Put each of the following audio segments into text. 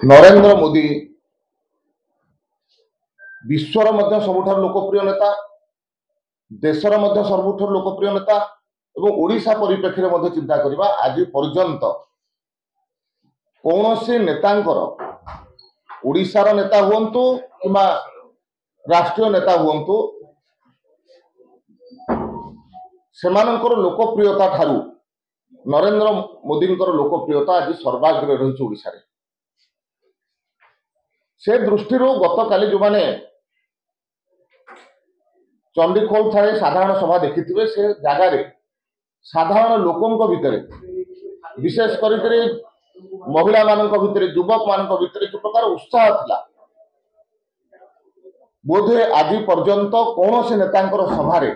नरेंद्र मोदी विश्वर मध्य सबुठार लोकप्रिय नेता, देशर मध्य सर्वुठार लोकप्रिय नेता एवं ओडिशा परिप्रेक्षी में चिंता करबा आज पर्यंत कौन सी नेतांकर ओडिशार नेता हुंतु किंबा राष्ट्रीय नेता हुंतु सेमानंकर लोकप्रियता ठारू नरेंद्र मोदी लोकप्रियता आज सर्वाग्रे रही ओडिशा रे। से दृष्टि गत काली जो माने चंडीखोल ठारे साधारण सभा देखिथिबे से जगार साधारण लोकों भितर विशेष करी महिला मान भितर युवक मान भितर जो प्रकार उत्साह थिला बोधे आज पर्यंत कौन से नेता सभारे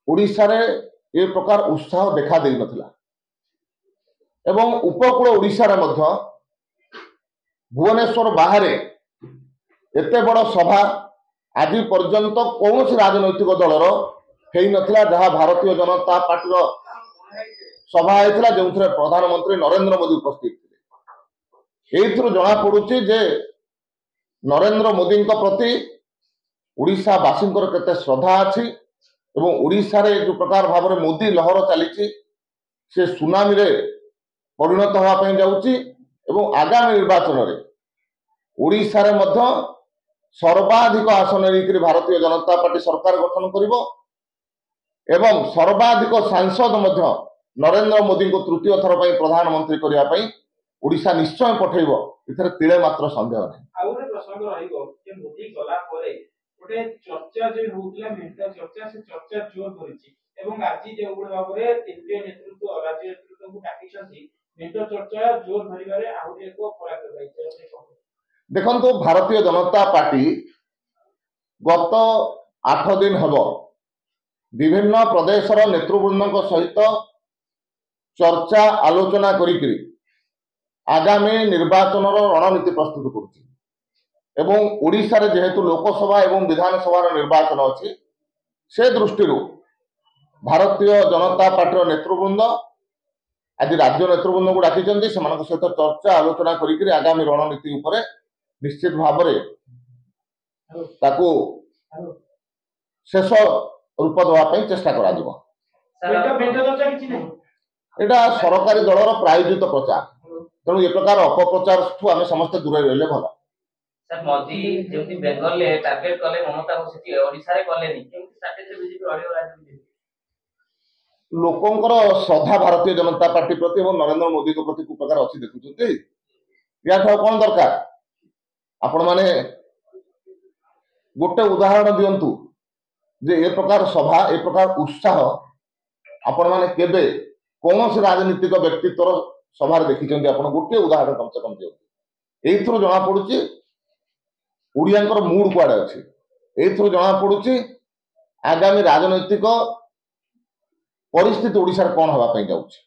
ओडिशा रे ए प्रकार उत्साह देखा दे नथिला एवं उपकूल ओडिशा रे मध्य भुवनेश्वर बाहर एते बड़ सभा आज पर्यंत कौन सी राजनैतिक दलर हो नथिला जहाँ भारतीय जनता पार्टी सभा होता जो प्रधानमंत्री नरेंद्र मोदी उपस्थित थे। एथुर जना पड़ुछि जे नरेंद्र मोदी प्रति ओडिशा वासी केते श्रद्धा अच्छी एवं ओडिशा रे जो प्रकार भाव में मोदी लहर चली से सुनामी रे परिणत होगा जाउछि एवं आगामी निर्वाचन रे ओडिशा रे मध्य सर्वाधिक आसन लेकर भारतीय जनता पार्टी सरकार गठन करिवो एवं सर्वाधिक सांसद मध्य नरेंद्र मोदी को तृतीय थर पर प्रधानमंत्री करने पई ओडिशा निश्चय पठेइबो इथरे तिळे मात्र संदेह नहीं। आ गोटे प्रसंग रहिबो जे मोदी गला परे गोटे चर्चा जे होउतला मेंटा चर्चा से चर्चा जोर धरिछि एवं आज जे उगुड भाबरे केंद्रीय नेतृत्व राज्य नेतृत्व को डाकिछन्ति मेंटा चर्चा जोर धरिबारे आउटे एको फरक रहइछि। देखंतु भारतीय जनता पार्टी गत 8 दिन हबो विभिन्न प्रदेशर नेतृवृंद सहित चर्चा आलोचना करी आगामी निर्वाचन रणनीति प्रस्तुत करुछि ओडिशा रे जेहेतु लोकसभा एवं विधानसभा निर्वाचन अच्छी से दृष्टि भारतीय जनता पार्टी नेतृवृंद आज राज्य नेतृवृंद को डाकी सहित चर्चा आलोचना करी आगामी रणनीति उपरे निश्चित भाव ताकू शेष रूप देवाई चेष्टा करा सरकारी दलर प्रायोजित प्रचार तेणु ये प्रकार अपप्रचार आम समस्त दूर रही भल। सर मोदी जेमती बेंगल ले टारगेट कले ममता को सेठी ओडिसा रे कलेनी केमती स्ट्रैटेजी बीजेपी अडियो राजनीति लोकंकर श्रद्धा भारतीय जनता पार्टी प्रति और नरेंद्र मोदी को प्रति को प्रकार अच्छी देखुछंती या कौन दरकार आपण माने गोटे उदाहरण दियंतु जे ए प्रकार सभा ए प्रकार उत्साह आपण माने केबे कौन से राजनीतिक व्यक्तित्व सभा देखी गोटे उदाहरण कम से कम दियंतु एथुर जना पड़ुछि ओडियांकर मूड कुआडे अछि एथुर जना पड़ुछि आगामी राजनैतिक परिस्थिति ओडिशा कौन होगा जाउछि।